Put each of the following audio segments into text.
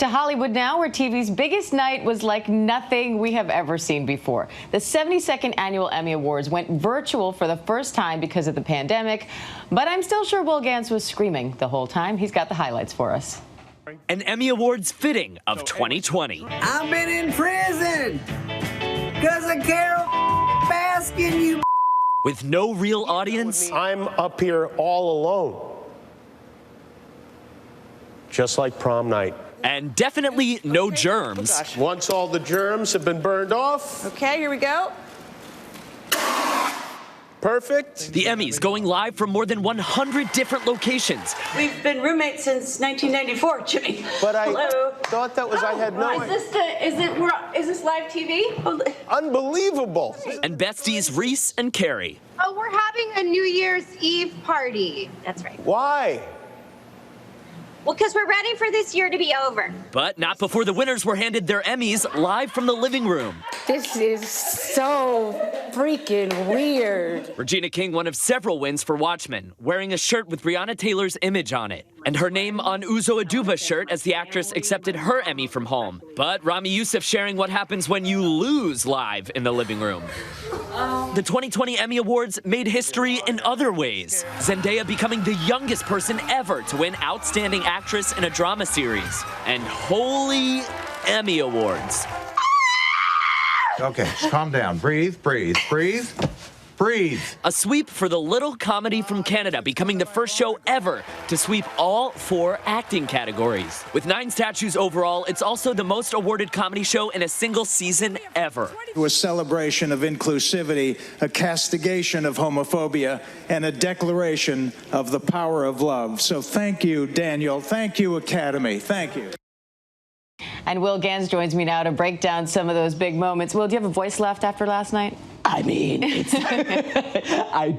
To Hollywood now, where TV's biggest night was like nothing we have ever seen before. The 72nd Annual Emmy Awards went virtual for the first time because of the pandemic, but I'm still sure Will Gans was screaming the whole time. He's got the highlights for us. An Emmy Awards fitting of 2020. I've been in prison because of Carol Baskin, you. With no real audience. I'm up here all alone. Just like prom night. And definitely no germs. Once all the germs have been burned off. Okay, here we go. Perfect. The Emmys going live from more than 100 different locations. We've been roommates since 1994, Jimmy. But I Hello. thought that was, I had no idea. Is this live TV? Unbelievable. And besties Reese and Carrie. Oh, we're having a New Year's Eve party. That's right. Why? Well, because we're ready for this year to be over. But not before the winners were handed their Emmys live from the living room. This is so freaking weird. Regina King, one of several wins for Watchmen, wearing a shirt with Breonna Taylor's image on it. And her name on Uzo Aduba's shirt as the actress accepted her Emmy from home. But Rami Youssef sharing what happens when you lose live in the living room. The 2020 Emmy Awards made history in other ways. Zendaya becoming the youngest person ever to win Outstanding Actress in a Drama Series. And holy Emmy Awards. Okay, calm down. Breathe, breathe, breathe, breathe. A sweep for the little comedy from Canada, becoming the first show ever to sweep all 4 acting categories. With 9 statues overall, it's also the most awarded comedy show in a single season ever. A celebration of inclusivity, a castigation of homophobia, and a declaration of the power of love. So thank you, Daniel. Thank you, Academy. Thank you. And Will Gans joins me now to break down some of those big moments. Will, do you have a voice left after last night? I mean, I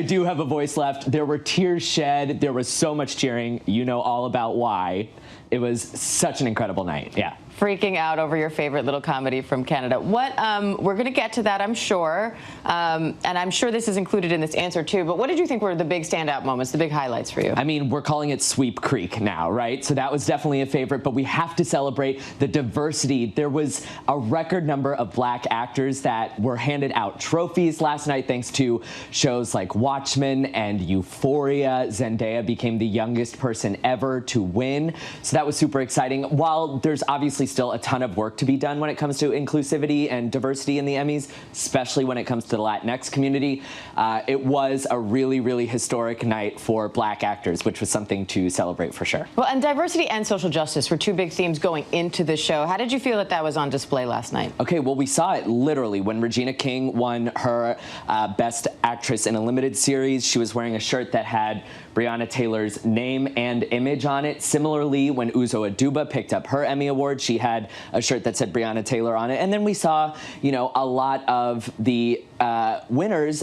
do have a voice left. There were tears shed. There was so much cheering. You know all about why. It was such an incredible night. Yeah. Freaking out over your favorite little comedy from Canada. We're going to get to that, I'm sure. And I'm sure this is included in this answer, too. But what did you think were the big standout moments, the big highlights for you? I mean, we're calling it Sweep Creek now, right? So that was definitely a favorite. But we have to celebrate the diversity. There was a record number of Black actors that were handed out trophies last night, thanks to shows like Watchmen and Euphoria. Zendaya became the youngest person ever to win. So that was super exciting. While there's obviously still a ton of work to be done when it comes to inclusivity and diversity in the Emmys, especially when it comes to the Latinx community. It was a really, really historic night for Black actors, which was something to celebrate for sure. Well, and diversity and social justice were 2 big themes going into the show. How did you feel that was on display last night? Okay, well, we saw it literally when Regina King won her Best Actress in a Limited Series. She was wearing a shirt that had Breonna Taylor's name and image on it. Similarly, when Uzo Aduba picked up her Emmy Award, she had a shirt that said Breonna Taylor on it. And then we saw, you know, a lot of the winners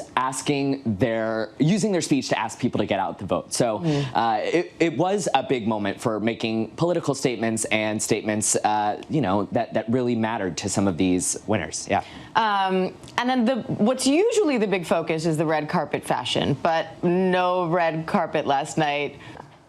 using their speech to ask people to get out the vote. So it was a big moment for making political statements and statements, you know, that really mattered to some of these winners. Yeah. And then what's usually the big focus is the red carpet fashion, but no red carpet last night.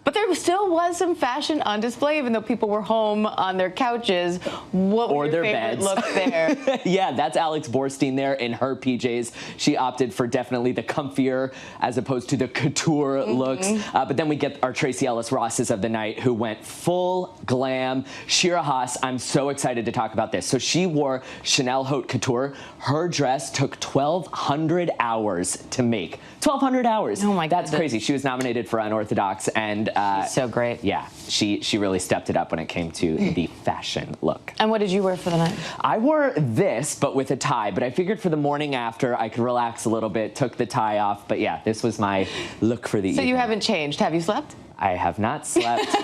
But there still was some fashion on display, even though people were home on their couches. What were your favorite looks there? Yeah, that's Alex Borstein there in her PJs. She opted for definitely the comfier as opposed to the couture looks. But then we get our Tracy Ellis Rosses of the night, who went full glam. Shira Haas, I'm so excited to talk about this. So she wore Chanel Haute Couture. Her dress took 1,200 hours to make. 1,200 hours. Oh my God. That's crazy. She was nominated for Unorthodox, and she's so great. Yeah, she really stepped it up when it came to the fashion look. And what did you wear for the night? I wore this, but with a tie. But I figured for the morning after, I could relax a little bit, took the tie off. But yeah, this was my look for the evening. So you haven't changed. Have you slept? I have not slept.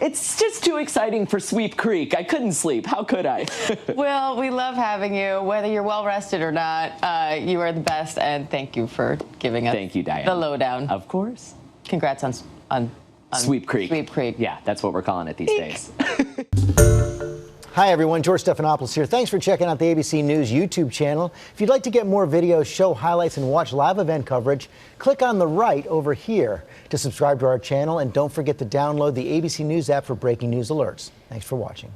It's just too exciting for Sweep Creek. I couldn't sleep. How could I? Well, we love having you. Whether you're well rested or not, you are the best. And thank you for giving us Thank you, Diane. the lowdown. Of course. Congrats on Sweep Creek. Sweep Creek. Yeah, that's what we're calling it these days. Hi, everyone. George Stephanopoulos here. Thanks for checking out the ABC News YouTube channel. If you'd like to get more videos, show highlights, and watch live event coverage, click on the right over here to subscribe to our channel. And don't forget to download the ABC News app for breaking news alerts. Thanks for watching.